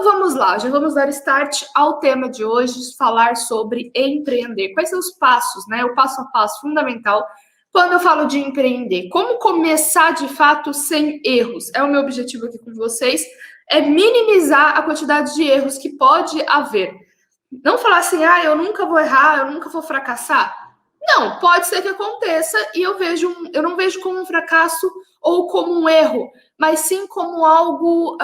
Então vamos lá, já vamos dar start ao tema de hoje, falar sobre empreender. Quais são os passos, né? O passo a passo fundamental quando eu falo de empreender. Como começar de fato sem erros? É o meu objetivo aqui com vocês, é minimizar a quantidade de erros que pode haver. Não falar assim, eu nunca vou errar, eu nunca vou fracassar. Não, pode ser que aconteça e eu não vejo como um fracasso ou como um erro, mas sim como algo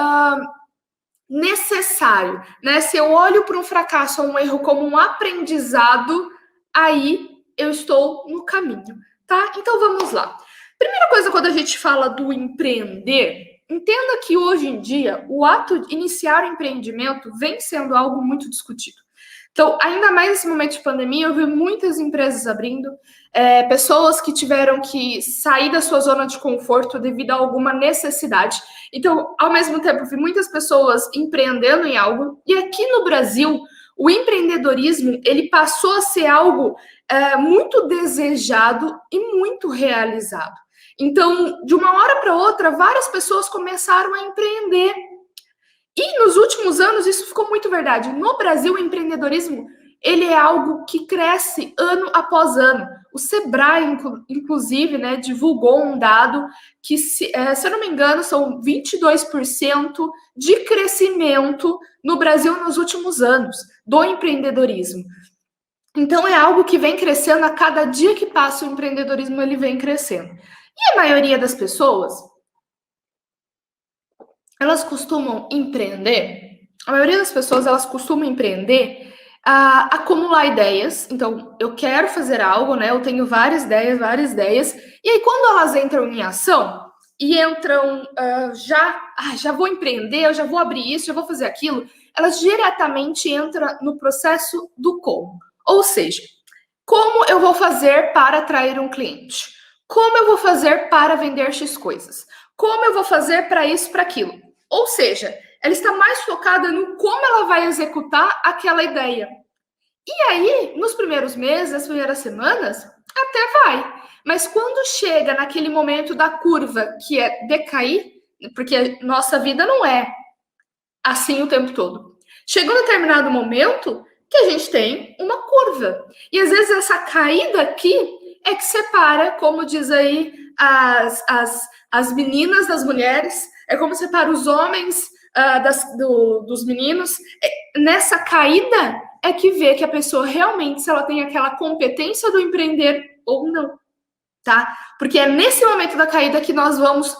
necessário, né? Se eu olho para um fracasso ou um erro como um aprendizado, aí eu estou no caminho, tá? Então vamos lá. Primeira coisa, quando a gente fala do empreender, entenda que hoje em dia o ato de iniciar o empreendimento vem sendo algo muito discutido. Então, ainda mais nesse momento de pandemia, eu vi muitas empresas abrindo, pessoas que tiveram que sair da sua zona de conforto devido a alguma necessidade. Então, ao mesmo tempo, eu vi muitas pessoas empreendendo em algo, e aqui no Brasil, o empreendedorismo, ele passou a ser algo muito desejado e muito realizado. Então, de uma hora para outra, várias pessoas começaram a empreender. E nos últimos anos isso ficou muito verdade. No Brasil, o empreendedorismo ele é algo que cresce ano após ano. O Sebrae, inclusive, né, divulgou um dado que, se eu não me engano, são 22% de crescimento no Brasil nos últimos anos do empreendedorismo. Então, é algo que vem crescendo a cada dia que passa, o empreendedorismo ele vem crescendo. E a maioria das pessoas, elas costumam empreender, a maioria das pessoas, elas costumam empreender, acumular ideias. Então, eu quero fazer algo, né? Eu tenho várias ideias. E aí, quando elas entram em ação e entram já vou empreender, eu já vou abrir isso, já vou fazer aquilo, elas diretamente entram no processo do como. Ou seja, como eu vou fazer para atrair um cliente? Como eu vou fazer para vender X coisas? Como eu vou fazer para isso, para aquilo? Ou seja, ela está mais focada no como ela vai executar aquela ideia. E aí, nos primeiros meses, nas primeiras semanas, até vai. Mas quando chega naquele momento da curva, que é decair, porque nossa vida não é assim o tempo todo. Chega um determinado momento que a gente tem uma curva. E às vezes essa caída aqui é que separa, como diz aí as meninas das mulheres, é como separa os homens dos meninos. Nessa caída é que vê que a pessoa realmente, se ela tem aquela competência do empreender ou não, tá? Porque é nesse momento da caída que nós vamos,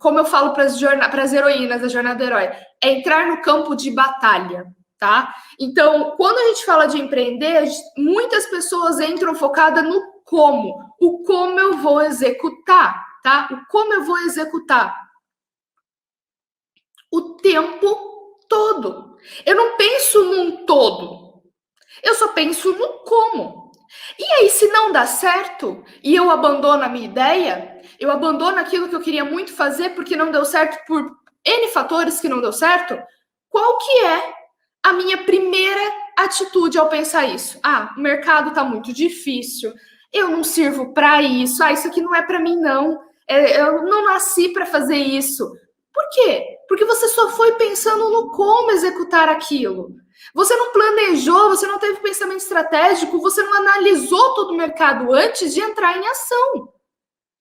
como eu falo para as heroínas da jornada do herói, é entrar no campo de batalha, tá? Então, quando a gente fala de empreender, muitas pessoas entram focadas no como, o como eu vou executar, tá? O como eu vou executar. O tempo todo. Eu não penso num todo. Eu só penso no como. E aí, se não dá certo e eu abandono a minha ideia, eu abandono aquilo que eu queria muito fazer porque não deu certo por N fatores que não deu certo, qual que é a minha primeira atitude ao pensar isso? O mercado tá muito difícil, eu não sirvo para isso, isso aqui não é para mim não, eu não nasci para fazer isso. Por quê? Porque você só foi pensando no como executar aquilo. Você não planejou, você não teve pensamento estratégico, você não analisou todo o mercado antes de entrar em ação.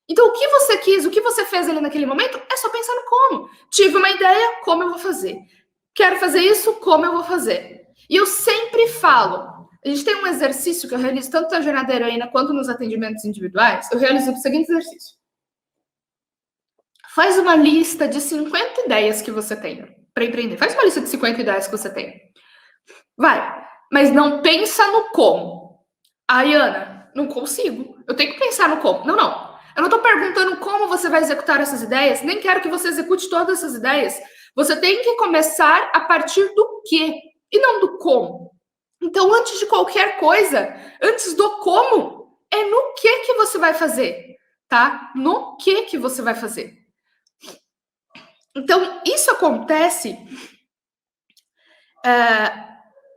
Então, o que você quis, o que você fez ali naquele momento, é só pensar no como. Tive uma ideia, como eu vou fazer? Quero fazer isso, como eu vou fazer? E eu sempre falo, a gente tem um exercício que eu realizo tanto na jornada heroína quanto nos atendimentos individuais, eu realizo o seguinte exercício. Faz uma lista de 50 ideias que você tem para empreender. Faz uma lista de 50 ideias que você tem. Vai, mas não pensa no como. Ana, não consigo. Eu tenho que pensar no como. Não. Eu não estou perguntando como você vai executar essas ideias, nem quero que você execute todas essas ideias. Você tem que começar a partir do quê e não do como. Então, antes de qualquer coisa, antes do como, é no que você vai fazer, tá? No que você vai fazer. Então, isso acontece...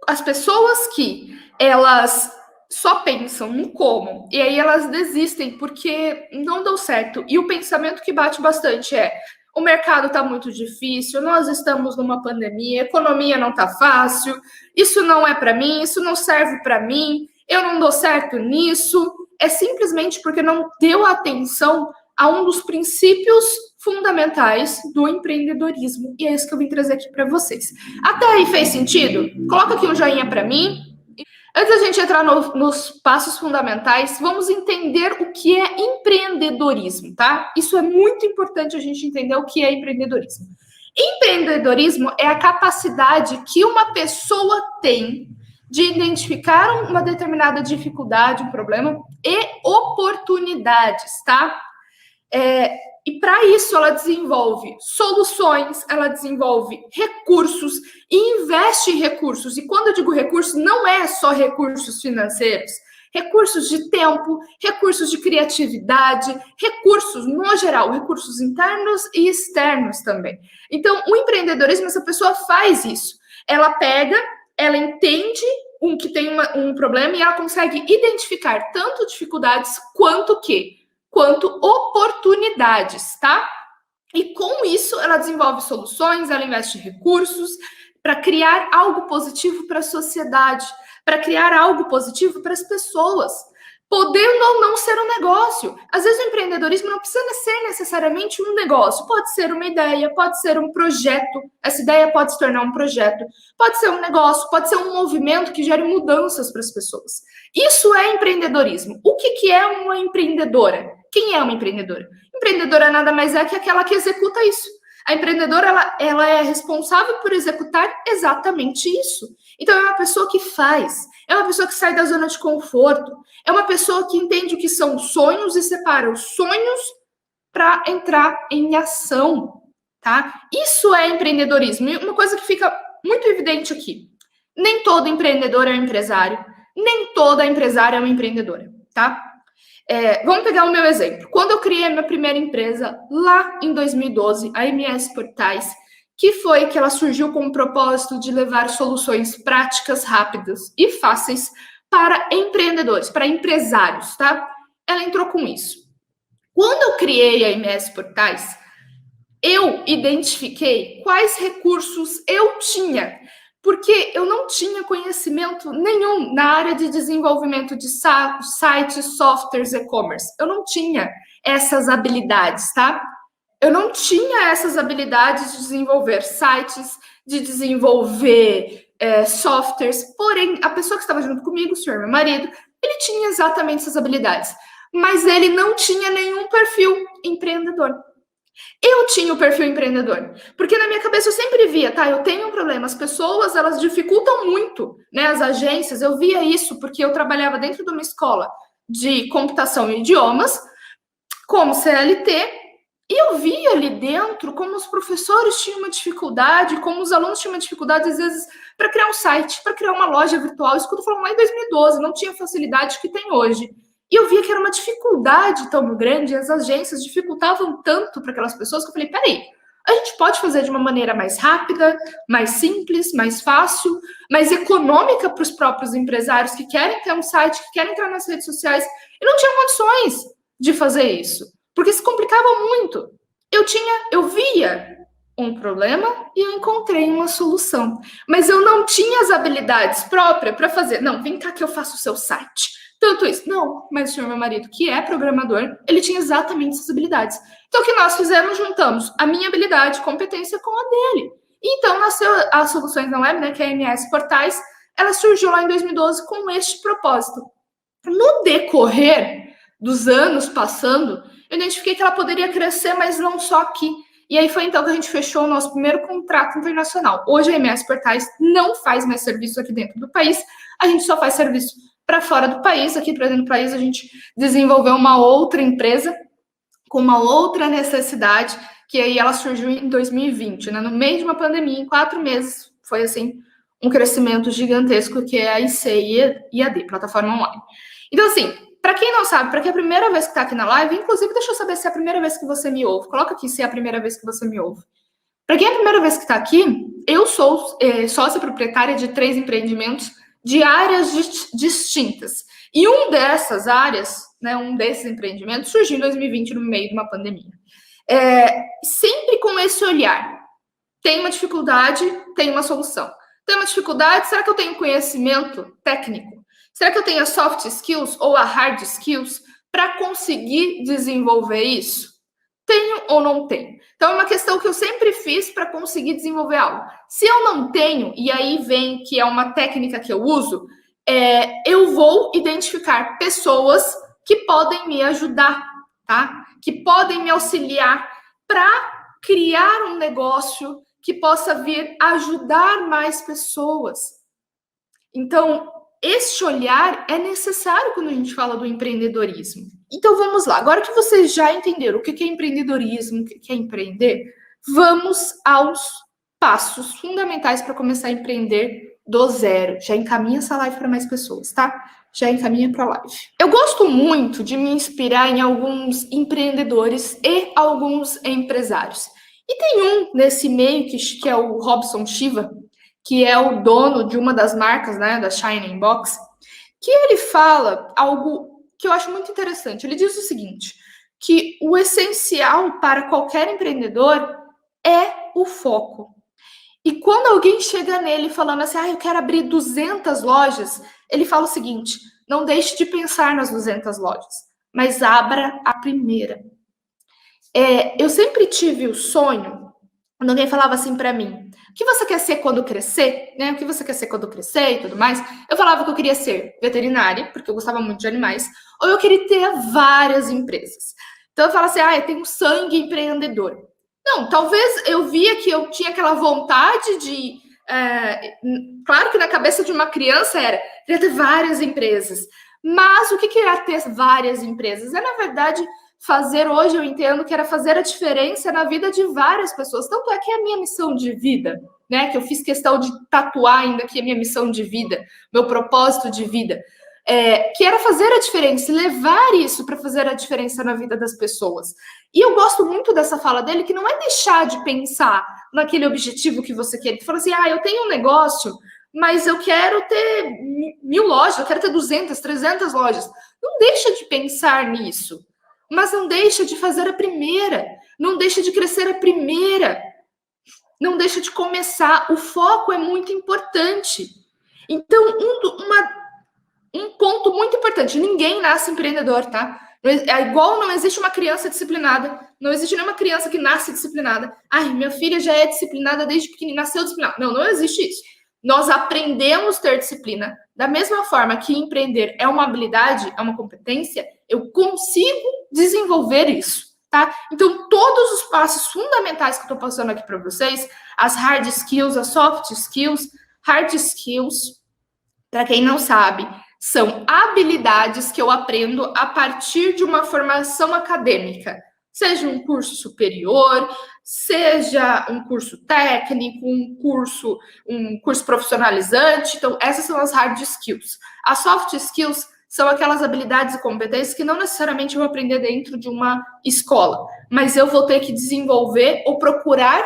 as pessoas que elas só pensam no como, e aí elas desistem porque não deu certo. E o pensamento que bate bastante é: o mercado está muito difícil, nós estamos numa pandemia, a economia não está fácil, isso não é para mim, isso não serve para mim, eu não dou certo nisso. É simplesmente porque não deu atenção a um dos princípios fundamentais do empreendedorismo. E é isso que eu vim trazer aqui para vocês. Até aí fez sentido? Coloca aqui um joinha para mim. Antes da gente entrar nos passos fundamentais, vamos entender o que é empreendedorismo, tá? Isso é muito importante a gente entender o que é empreendedorismo. Empreendedorismo é a capacidade que uma pessoa tem de identificar uma determinada dificuldade, um problema e oportunidades, tá? E para isso ela desenvolve soluções, ela desenvolve recursos e investe em recursos. E quando eu digo recursos, não é só recursos financeiros, recursos de tempo, recursos de criatividade, recursos no geral, recursos internos e externos também. Então, o empreendedorismo, essa pessoa faz isso. Ela pega, ela entende que tem um problema e ela consegue identificar tanto dificuldades quanto oportunidades, tá? E com isso ela desenvolve soluções, ela investe recursos para criar algo positivo para a sociedade, para criar algo positivo para as pessoas, podendo ou não ser um negócio. Às vezes o empreendedorismo não precisa ser necessariamente um negócio, pode ser uma ideia, pode ser um projeto, essa ideia pode se tornar um projeto, pode ser um negócio, pode ser um movimento que gere mudanças para as pessoas. Isso é empreendedorismo. O que é uma empreendedora? Quem é uma empreendedora? Empreendedora nada mais é que aquela que executa isso. A empreendedora, ela é responsável por executar exatamente isso. Então, é uma pessoa que faz, é uma pessoa que sai da zona de conforto, é uma pessoa que entende o que são sonhos e separa os sonhos para entrar em ação, tá? Isso é empreendedorismo. E uma coisa que fica muito evidente aqui, nem todo empreendedor é um empresário, nem toda empresária é uma empreendedora, tá? Vamos pegar o meu exemplo. Quando eu criei a minha primeira empresa, lá em 2012, a MS Portais, que ela surgiu com o propósito de levar soluções práticas, rápidas e fáceis para empreendedores, para empresários, tá? Ela entrou com isso. Quando eu criei a MS Portais, eu identifiquei quais recursos eu tinha, porque eu não tinha conhecimento nenhum na área de desenvolvimento de sites, softwares, e-commerce. Eu não tinha essas habilidades, tá? Eu não tinha essas habilidades de desenvolver sites, de desenvolver softwares. Porém, a pessoa que estava junto comigo, o senhor, meu marido, ele tinha exatamente essas habilidades. Mas ele não tinha nenhum perfil empreendedor. Eu tinha o perfil empreendedor, porque na minha cabeça eu sempre via, tá, eu tenho um problema, as pessoas, elas dificultam muito, né, as agências, eu via isso porque eu trabalhava dentro de uma escola de computação e idiomas, como CLT, e eu via ali dentro como os professores tinham uma dificuldade, como os alunos tinham uma dificuldade, às vezes, para criar um site, para criar uma loja virtual, isso que eu tô falando lá em 2012, não tinha facilidade que tem hoje. E eu via que era uma dificuldade tão grande, as agências dificultavam tanto para aquelas pessoas que eu falei, peraí, a gente pode fazer de uma maneira mais rápida, mais simples, mais fácil, mais econômica para os próprios empresários que querem ter um site, que querem entrar nas redes sociais e não tinham condições de fazer isso, porque se complicava muito. Eu via um problema e eu encontrei uma solução, mas eu não tinha as habilidades próprias para fazer. Não, vem cá que eu faço o seu site. Tanto isso. Não, mas o senhor, meu marido, que é programador, ele tinha exatamente essas habilidades. Então, o que nós fizemos? Juntamos a minha habilidade, competência com a dele. Então, nasceu as Soluções na Web, né, que é a MS Portais, ela surgiu lá em 2012 com este propósito. No decorrer dos anos passando, eu identifiquei que ela poderia crescer, mas não só aqui. E aí foi então que a gente fechou o nosso primeiro contrato internacional. Hoje a MS Portais não faz mais serviço aqui dentro do país, a gente só faz serviço para fora do país. Aqui para dentro do país a gente desenvolveu uma outra empresa com uma outra necessidade, que aí ela surgiu em 2020, né? No meio de uma pandemia, em 4 meses, foi assim um crescimento gigantesco, que é a IC e AD, plataforma online. Então, assim, para quem não sabe, para quem é a primeira vez que está aqui na live, inclusive, deixa eu saber se é a primeira vez que você me ouve. Coloca aqui se é a primeira vez que você me ouve. Para quem é a primeira vez que está aqui, eu sou sócia proprietária de 3 empreendimentos de áreas distintas. E um dessas áreas, né, um desses empreendimentos, surgiu em 2020, no meio de uma pandemia. Sempre com esse olhar. Tem uma dificuldade, tem uma solução. Tem uma dificuldade, será que eu tenho conhecimento técnico? Será que eu tenho as soft skills ou a hard skills para conseguir desenvolver isso? Tenho ou não tenho? Então, é uma questão que eu sempre fiz para conseguir desenvolver algo. Se eu não tenho, e aí vem que é uma técnica que eu uso, eu vou identificar pessoas que podem me ajudar, tá? Que podem me auxiliar para criar um negócio que possa vir ajudar mais pessoas. Então, este olhar é necessário quando a gente fala do empreendedorismo. Então, vamos lá. Agora que vocês já entenderam o que é empreendedorismo, o que é empreender, vamos aos passos fundamentais para começar a empreender do zero. Já encaminha essa live para mais pessoas, tá? Já encaminha para a live. Eu gosto muito de me inspirar em alguns empreendedores e alguns empresários. E tem um nesse meio que é o Robson Shiva, que é o dono de uma das marcas, né, da Shining Box, que ele fala algo que eu acho muito interessante. Ele diz o seguinte, que o essencial para qualquer empreendedor é o foco. E quando alguém chega nele falando assim, eu quero abrir 200 lojas, ele fala o seguinte, não deixe de pensar nas 200 lojas, mas abra a primeira. Eu sempre tive o sonho, quando alguém falava assim para mim, o que você quer ser quando crescer? Né? O que você quer ser quando crescer e tudo mais? Eu falava que eu queria ser veterinária, porque eu gostava muito de animais, ou eu queria ter várias empresas. Então eu falava assim, eu tenho sangue empreendedor. Não, talvez eu via que eu tinha aquela vontade de... claro que na cabeça de uma criança queria ter várias empresas. Mas o que era ter várias empresas? Na verdade, fazer hoje, eu entendo que era fazer a diferença na vida de várias pessoas. Tanto é que é a minha missão de vida, né? Que eu fiz questão de tatuar ainda que é a minha missão de vida, meu propósito de vida. Que era fazer a diferença, levar isso para fazer a diferença na vida das pessoas. E eu gosto muito dessa fala dele, que não é deixar de pensar naquele objetivo que você quer. Ele fala assim, eu tenho um negócio, mas eu quero ter 1000 lojas, eu quero ter 200, 300 lojas. Não deixa de pensar nisso, mas não deixa de fazer a primeira, não deixa de crescer a primeira, não deixa de começar. O foco é muito importante. Então, um ponto muito importante, ninguém nasce empreendedor, tá? É igual não existe uma criança disciplinada, não existe nenhuma criança que nasce disciplinada. Minha filha já é disciplinada desde pequenininha, nasceu disciplinada. Não existe isso. Nós aprendemos a ter disciplina. Da mesma forma que empreender é uma habilidade, é uma competência, eu consigo desenvolver isso, tá? Então, todos os passos fundamentais que eu tô passando aqui para vocês, as hard skills, as soft skills, hard skills, para quem não sabe, são habilidades que eu aprendo a partir de uma formação acadêmica, seja um curso superior, seja um curso técnico, um curso profissionalizante. Então, essas são as hard skills. As soft skills são aquelas habilidades e competências que não necessariamente eu vou aprender dentro de uma escola, mas eu vou ter que desenvolver ou procurar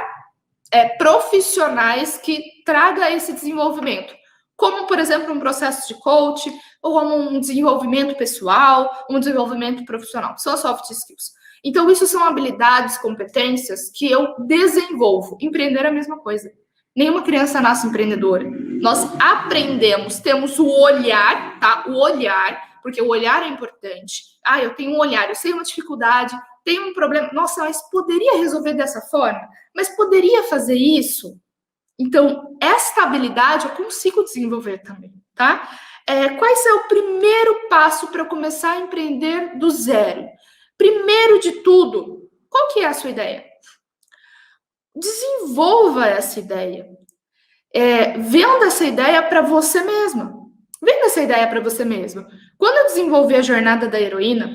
profissionais que tragam esse desenvolvimento. Como, por exemplo, um processo de coach, ou como um desenvolvimento pessoal, um desenvolvimento profissional. São as soft skills. Então, isso são habilidades, competências que eu desenvolvo. Empreender é a mesma coisa. Nenhuma criança nasce empreendedora. Nós aprendemos, temos o olhar, tá? O olhar, porque o olhar é importante. Eu tenho um olhar, eu sei uma dificuldade, tenho um problema. Nossa, mas poderia resolver dessa forma? Mas poderia fazer isso? Então, esta habilidade eu consigo desenvolver também, tá? Qual é o primeiro passo para eu começar a empreender do zero? Primeiro de tudo, qual que é a sua ideia? Desenvolva essa ideia. Venda essa ideia para você mesma. Venda essa ideia para você mesma. Quando eu desenvolvi a jornada da heroína,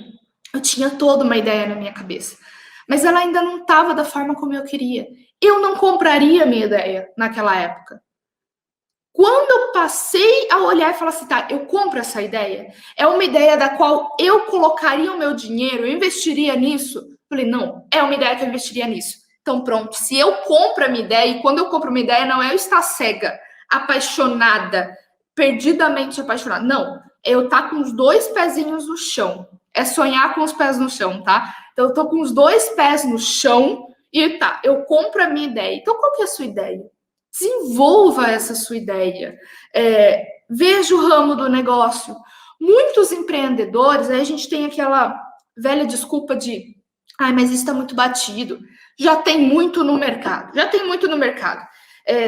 eu tinha toda uma ideia na minha cabeça, mas ela ainda não estava da forma como eu queria. Eu não compraria a minha ideia naquela época. Quando eu passei a olhar e falar assim, tá, eu compro essa ideia, é uma ideia da qual eu colocaria o meu dinheiro, eu investiria nisso. Eu falei, não, é uma ideia que eu investiria nisso. Então pronto, se eu compro a minha ideia, e quando eu compro uma ideia, não é eu estar cega, apaixonada, perdidamente apaixonada. Não, eu estar com os 2 pezinhos no chão. é sonhar com os pés no chão, tá? Então, eu tô com os 2 pés no chão e tá, eu compro a minha ideia. Então, qual que é a sua ideia? Desenvolva essa sua ideia. Veja o ramo do negócio. Muitos empreendedores, aí a gente tem aquela velha desculpa de mas isso está muito batido. Já tem muito no mercado.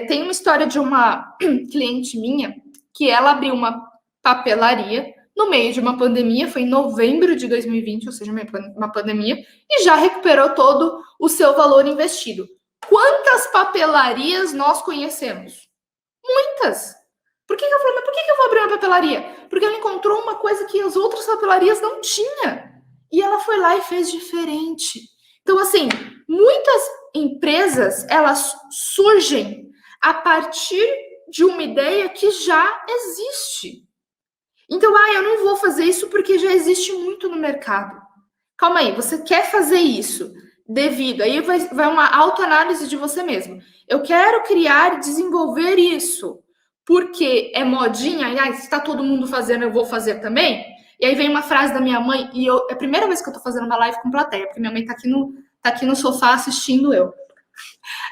Tem uma história de uma cliente minha que ela abriu uma papelaria no meio de uma pandemia, foi em novembro de 2020, ou seja, uma pandemia, e já recuperou todo o seu valor investido. Quantas papelarias nós conhecemos? Muitas. Por que eu falei, mas por que eu vou abrir uma papelaria? Porque ela encontrou uma coisa que as outras papelarias não tinham. E ela foi lá e fez diferente. Então, assim, muitas empresas, elas surgem a partir de uma ideia que já existe. Então, eu não vou fazer isso porque já existe muito no mercado. Calma aí, você quer fazer isso devido, aí vai uma autoanálise de você mesmo. Eu quero criar e desenvolver isso porque é modinha, e está todo mundo fazendo, eu vou fazer também. E aí vem uma frase da minha mãe, e é a primeira vez que eu tô fazendo uma live com plateia, porque minha mãe tá aqui no sofá assistindo eu.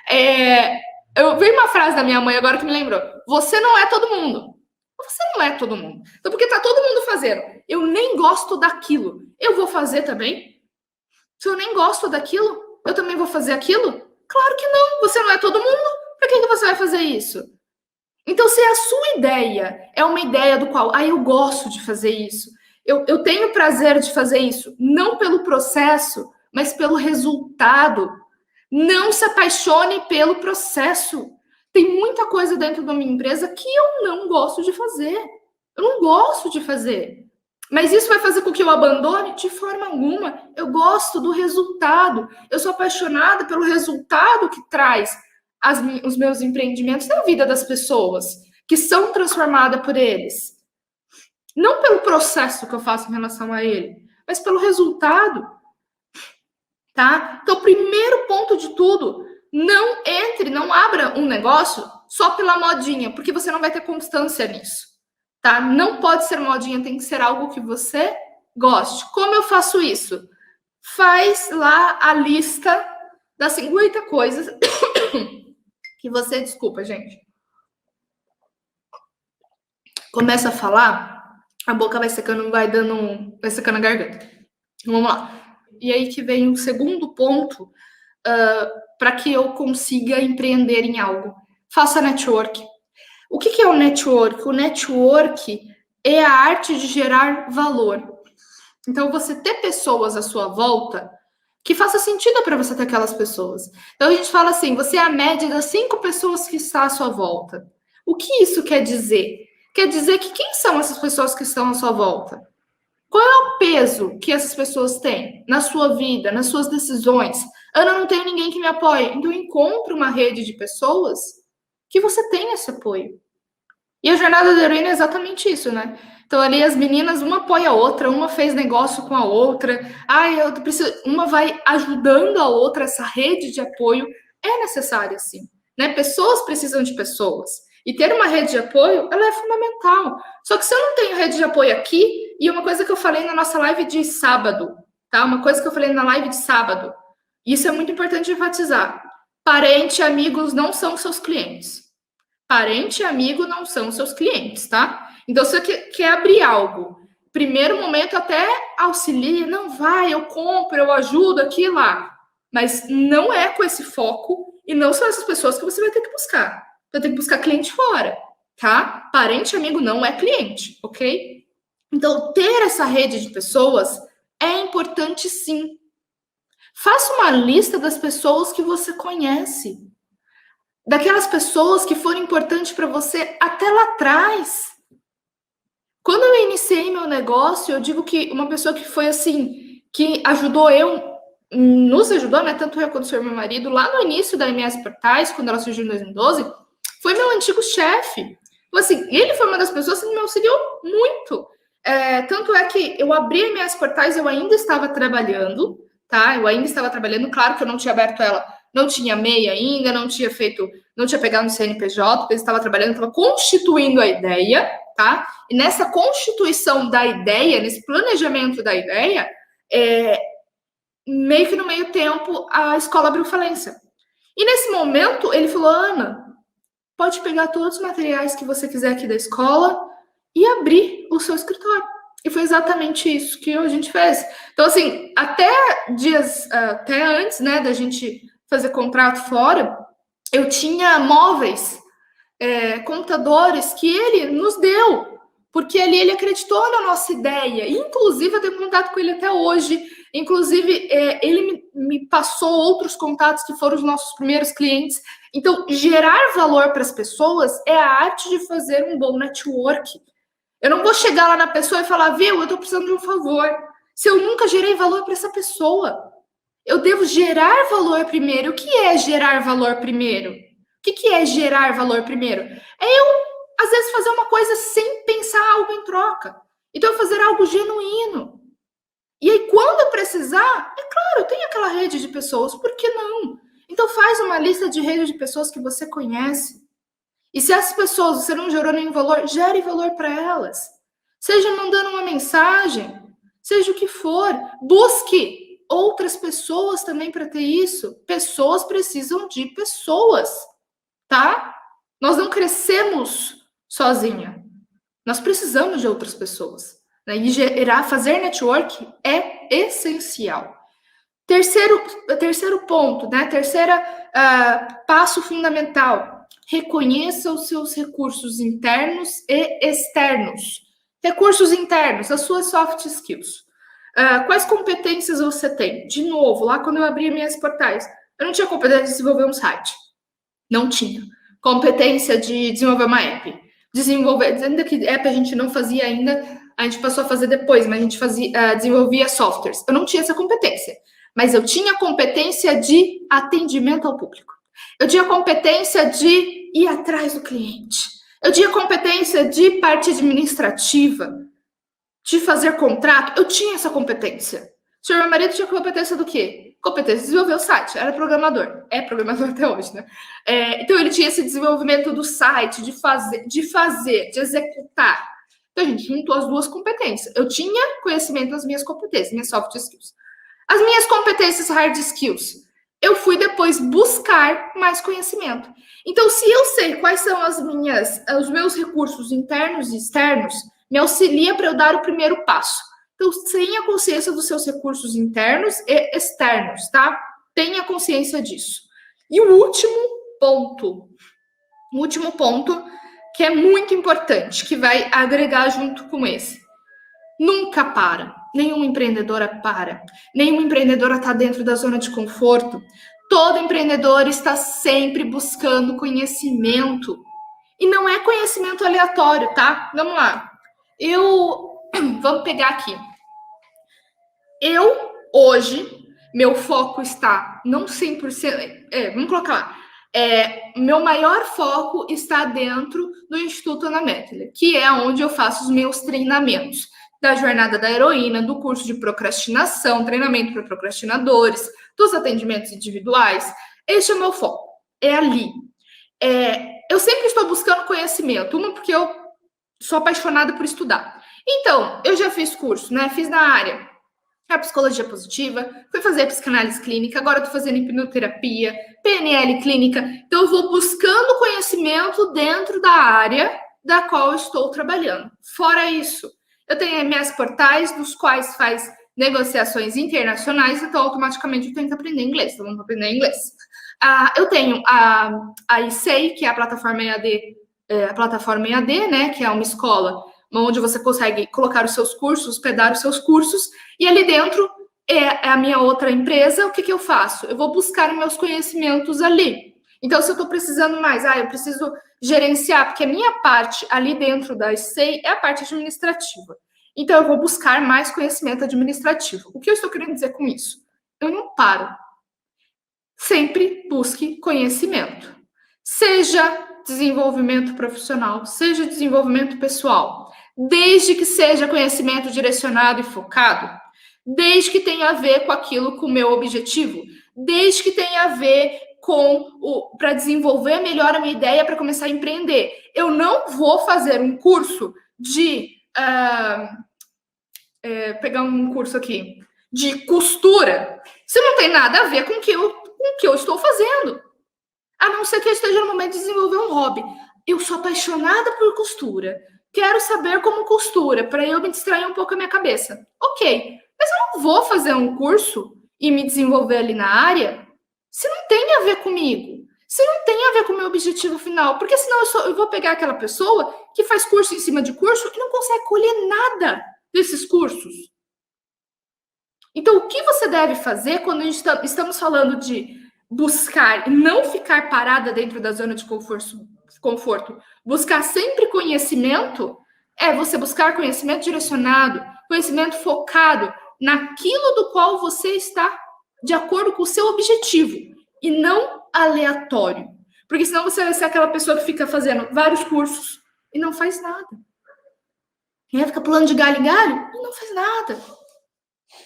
Veio uma frase da minha mãe agora que me lembrou. Você não é todo mundo. Você não é todo mundo. Então, porque tá todo mundo fazendo. Eu nem gosto daquilo. Eu vou fazer também? Se eu nem gosto daquilo, eu também vou fazer aquilo? Claro que não. Você não é todo mundo. Por que você vai fazer isso? Então, se a sua ideia é uma ideia do qual, eu gosto de fazer isso, eu tenho prazer de fazer isso, não pelo processo, mas pelo resultado. Não se apaixone pelo processo. Tem muita coisa dentro da minha empresa que eu não gosto de fazer. Eu não gosto de fazer. Mas isso vai fazer com que eu abandone? De forma alguma. Eu gosto do resultado. Eu sou apaixonada pelo resultado que traz os meus empreendimentos na vida das pessoas que são transformadas por eles. Não pelo processo que eu faço em relação a ele, mas pelo resultado. Tá? Então, o primeiro ponto de tudo, não abra um negócio só pela modinha, porque você não vai ter constância nisso. Tá? Não pode ser modinha, tem que ser algo que você goste. Como eu faço isso? Faz lá a lista das 50 coisas que você... Desculpa, gente. Começa a falar, a boca vai secando, vai secando a garganta. Vamos lá. E aí que vem o segundo ponto para que eu consiga empreender em algo. Faça network. O que é o network? O network é a arte de gerar valor. Então, você ter pessoas à sua volta que faça sentido para você ter aquelas pessoas. Então, a gente fala assim, você é a média das 5 pessoas que está à sua volta. O que isso quer dizer? Quer dizer que quem são essas pessoas que estão à sua volta? Qual é o peso que essas pessoas têm na sua vida, nas suas decisões? Ana, não tenho ninguém que me apoie. Então, encontre uma rede de pessoas que você tenha esse apoio. E a jornada da heroína é exatamente isso, né? Então, ali as meninas, uma apoia a outra, uma fez negócio com a outra. Uma vai ajudando a outra, essa rede de apoio é necessária, sim. Né? Pessoas precisam de pessoas. E ter uma rede de apoio, ela é fundamental. Só que se eu não tenho rede de apoio aqui, e uma coisa que eu falei na nossa live de sábado, tá? Uma coisa que eu falei na live de sábado, isso é muito importante enfatizar. Parente e amigos não são seus clientes. Parente e amigo não são seus clientes, tá? Então, se você quer abrir algo, primeiro momento até auxilia, não vai, eu compro, eu ajudo aqui e lá. Mas não é com esse foco e não são essas pessoas que você vai ter que buscar. Vai ter que buscar cliente fora, tá? Parente e amigo não é cliente, ok? Então, ter essa rede de pessoas é importante, sim. Faça uma lista das pessoas que você conhece. Daquelas pessoas que foram importantes para você até lá atrás. Quando eu iniciei meu negócio, eu digo que uma pessoa que foi assim, que nos ajudou, né? Tanto eu quanto o meu marido, lá no início da MS Portais, quando ela surgiu em 2012, foi meu antigo chefe. Assim, ele foi uma das pessoas que me auxiliou muito. Tanto é que eu abri a MS Portais, eu ainda estava trabalhando, tá? Eu ainda estava trabalhando, claro que eu não tinha aberto ela não tinha MEI ainda, não tinha pegado no CNPJ, porque eles estavam trabalhando, estava constituindo a ideia, tá? E nessa constituição da ideia, nesse planejamento da ideia, meio que no meio tempo, a escola abriu falência. E nesse momento, ele falou, Ana, pode pegar todos os materiais que você quiser aqui da escola e abrir o seu escritório. E foi exatamente isso que a gente fez. Então, assim, até antes, né, da gente fazer contrato fora, eu tinha móveis, computadores que ele nos deu, porque ali ele acreditou na nossa ideia. Inclusive, eu tenho contato com ele até hoje. Inclusive, ele me passou outros contatos que foram os nossos primeiros clientes. Então, gerar valor para as pessoas é a arte de fazer um bom network. Eu não vou chegar lá na pessoa e falar, viu, eu estou precisando de um favor. Se eu nunca gerei valor para essa pessoa, eu devo gerar valor primeiro. O que é gerar valor primeiro? O que é gerar valor primeiro? É eu, às vezes, fazer uma coisa sem pensar algo em troca. Então, fazer algo genuíno. E aí, quando eu precisar, é claro, eu tenho aquela rede de pessoas, por que não? Então, faz uma lista de rede de pessoas que você conhece. E se essas pessoas você não gerou nenhum valor, gere valor para elas. Seja mandando uma mensagem, seja o que for. Busque outras pessoas também para ter isso. Pessoas precisam de pessoas, tá? Nós não crescemos sozinha. Nós precisamos de outras pessoas. Né? E fazer network é essencial. Terceiro ponto, né? Passo fundamental. Reconheça os seus recursos internos e externos. Recursos internos, as suas soft skills. Quais competências você tem? De novo, lá quando eu abri minhas portais, eu não tinha competência de desenvolver um site. Não tinha. Competência de desenvolver uma app. Ainda que app a gente não fazia ainda, a gente passou a fazer depois, mas a gente desenvolvia softwares. Eu não tinha essa competência, mas eu tinha competência de atendimento ao público. Eu tinha competência de ir atrás do cliente. Eu tinha competência de parte administrativa, de fazer contrato. Eu tinha essa competência. O senhor, meu marido tinha competência do quê? Competência de desenvolver o site. Era programador. É programador até hoje, né? Então, ele tinha esse desenvolvimento do site, de executar. Então, a gente juntou as duas competências. Eu tinha conhecimento das minhas competências, minhas soft skills. As minhas competências hard skills, eu fui depois buscar mais conhecimento. Então, se eu sei quais são os meus recursos internos e externos, me auxilia para eu dar o primeiro passo. Então, tenha consciência dos seus recursos internos e externos, tá? Tenha consciência disso. E o último ponto, que é muito importante, que vai agregar junto com esse. Nunca para. Nenhuma empreendedora para. Nenhuma empreendedora está dentro da zona de conforto. Todo empreendedor está sempre buscando conhecimento. E não é conhecimento aleatório, tá? Vamos lá. Vamos pegar aqui. Hoje, meu foco está, não 100%, vamos colocar lá. Meu maior foco está dentro do Instituto Ana Mettler, que é onde eu faço os meus treinamentos da jornada da heroína, do curso de procrastinação, treinamento para procrastinadores, dos atendimentos individuais. Este é o meu foco, é ali. Eu sempre estou buscando conhecimento, porque eu sou apaixonada por estudar. Então, eu já fiz curso, né? Fiz na área a psicologia positiva, fui fazer psicanálise clínica, agora estou fazendo hipnoterapia, PNL clínica. Então, eu vou buscando conhecimento dentro da área da qual eu estou trabalhando. Fora isso, eu tenho minhas portais, dos quais faz negociações internacionais, então automaticamente eu tenho que aprender inglês. Então, vamos aprender inglês. Eu tenho a ICEI, que é a plataforma EAD, né, que é uma escola onde você consegue colocar os seus cursos, hospedar os seus cursos, e ali dentro é a minha outra empresa. O que eu faço? Eu vou buscar meus conhecimentos ali. Então, se eu estou precisando mais, eu preciso gerenciar, porque a minha parte ali dentro da ICEI é a parte administrativa. Então, eu vou buscar mais conhecimento administrativo. O que eu estou querendo dizer com isso? Eu não paro. Sempre busque conhecimento. Seja desenvolvimento profissional, seja desenvolvimento pessoal. Desde que seja conhecimento direcionado e focado, desde que tenha a ver com aquilo, com o meu objetivo, desde que tenha a ver para desenvolver melhor a minha ideia para começar a empreender. Eu não vou fazer um curso de pegar um curso aqui de costura se não tem nada a ver com o que eu estou fazendo. A não ser que eu esteja no momento de desenvolver um hobby. Eu sou apaixonada por costura. Quero saber como costura, para eu me distrair um pouco a minha cabeça. Ok, mas eu não vou fazer um curso e me desenvolver ali na área se não tem a ver comigo. Se não tem a ver com o meu objetivo final. Porque senão eu vou pegar aquela pessoa que faz curso em cima de curso e não consegue colher nada desses cursos. Então, o que você deve fazer quando estamos falando de buscar e não ficar parada dentro da zona de conforto, buscar sempre conhecimento, é você buscar conhecimento direcionado, conhecimento focado naquilo do qual você está de acordo com o seu objetivo e não aleatório. Porque senão você vai ser aquela pessoa que fica fazendo vários cursos e não faz nada. E fica pulando de galho em galho e não faz nada.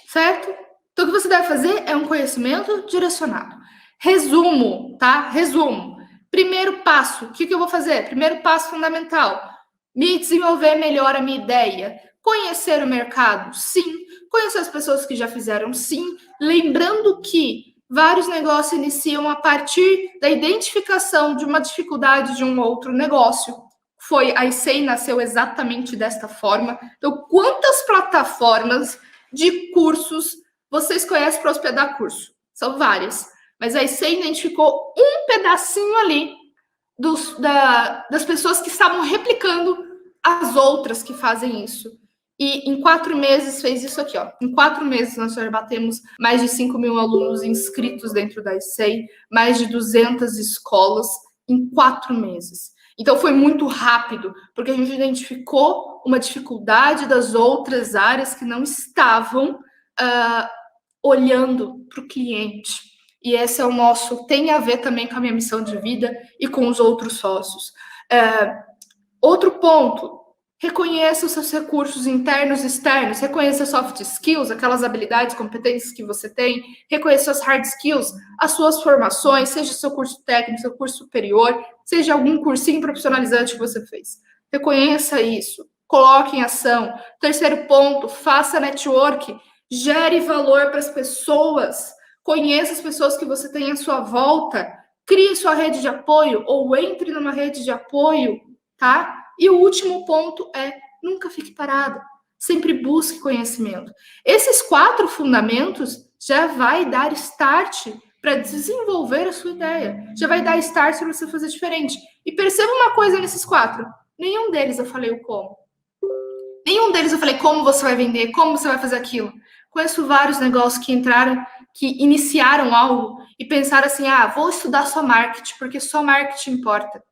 Certo? Então, o que você deve fazer é um conhecimento direcionado. Resumo, tá? Resumo. Primeiro passo, o que eu vou fazer? Primeiro passo fundamental, me desenvolver melhor a minha ideia. Conhecer o mercado, sim. Conhecer as pessoas que já fizeram, sim. Lembrando que vários negócios iniciam a partir da identificação de uma dificuldade de um outro negócio. A ICEI nasceu exatamente desta forma. Então, quantas plataformas de cursos vocês conhecem para hospedar curso? São várias. Mas a ICEI identificou um pedacinho ali das pessoas que estavam replicando as outras que fazem isso. E em 4 meses fez isso aqui, ó. Em 4 meses nós já batemos mais de 5.000 alunos inscritos dentro da ICEI, mais de 200 escolas em 4 meses. Então foi muito rápido, porque a gente identificou uma dificuldade das outras áreas que não estavam olhando para o cliente. E esse é o nosso, tem a ver também com a minha missão de vida e com os outros sócios. Outro ponto, reconheça os seus recursos internos e externos, reconheça as soft skills, aquelas habilidades, competências que você tem, reconheça as hard skills, as suas formações, seja seu curso técnico, seu curso superior, seja algum cursinho profissionalizante que você fez. Reconheça isso, coloque em ação. Terceiro ponto, faça network, gere valor para as pessoas, conheça as pessoas que você tem à sua volta, crie sua rede de apoio ou entre numa rede de apoio, tá? E o último ponto é, nunca fique parado, sempre busque conhecimento. Esses 4 fundamentos já vai dar start para desenvolver a sua ideia, já vai dar start para você fazer diferente. E perceba uma coisa nesses 4, nenhum deles eu falei o como. Nenhum deles eu falei como você vai vender, como você vai fazer aquilo. Conheço vários negócios que iniciaram algo e pensaram assim, vou estudar só marketing, porque só marketing importa.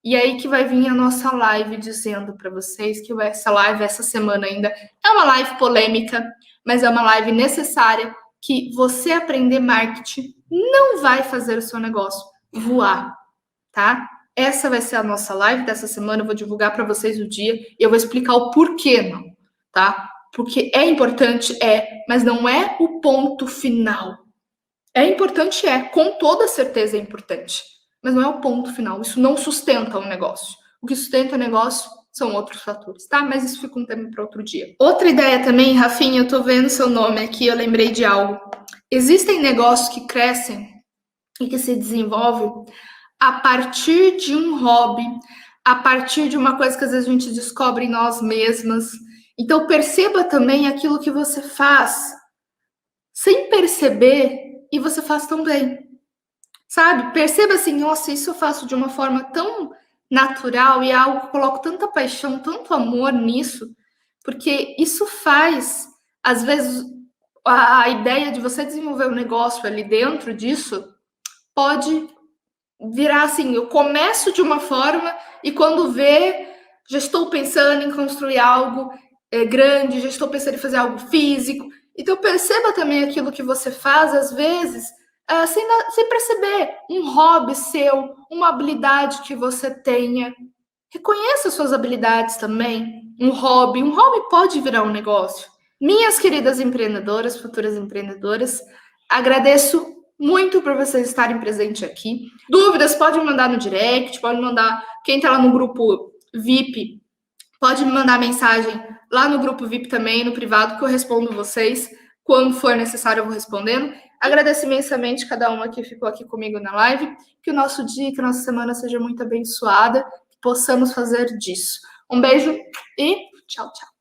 E aí que vai vir a nossa live dizendo para vocês que essa live, essa semana ainda, é uma live polêmica, mas é uma live necessária, que você aprender marketing não vai fazer o seu negócio voar, tá? Essa vai ser a nossa live dessa semana, eu vou divulgar para vocês o dia e eu vou explicar o porquê não, tá? Porque é importante, mas não é o ponto final. É importante, com toda certeza é importante. Mas não é o ponto final. Isso não sustenta o negócio. O que sustenta o negócio são outros fatores, tá? Mas isso fica um tema para outro dia. Outra ideia também, Rafinha, eu tô vendo seu nome aqui, eu lembrei de algo. Existem negócios que crescem e que se desenvolvem a partir de um hobby, a partir de uma coisa que às vezes a gente descobre em nós mesmas. Então, perceba também aquilo que você faz sem perceber e você faz tão bem. Sabe? Perceba assim, nossa, isso eu faço de uma forma tão natural e é algo que eu coloco tanta paixão, tanto amor nisso, porque isso faz, às vezes, a ideia de você desenvolver um negócio ali dentro disso pode virar assim, eu começo de uma forma e quando vê, já estou pensando em construir algo grande, já estou pensando em fazer algo físico. Então perceba também aquilo que você faz, às vezes, sem perceber, um hobby seu, uma habilidade que você tenha. Reconheça suas habilidades também. Um hobby pode virar um negócio. Minhas queridas empreendedoras, futuras empreendedoras, agradeço muito por vocês estarem presentes aqui. Dúvidas, pode me mandar no direct, pode mandar, quem tá lá no grupo VIP, pode me mandar mensagem lá no grupo VIP também, no privado, que eu respondo vocês. Quando for necessário, eu vou respondendo. Agradeço imensamente cada uma que ficou aqui comigo na live. Que o nosso dia, que a nossa semana seja muito abençoada, que possamos fazer disso. Um beijo e tchau, tchau.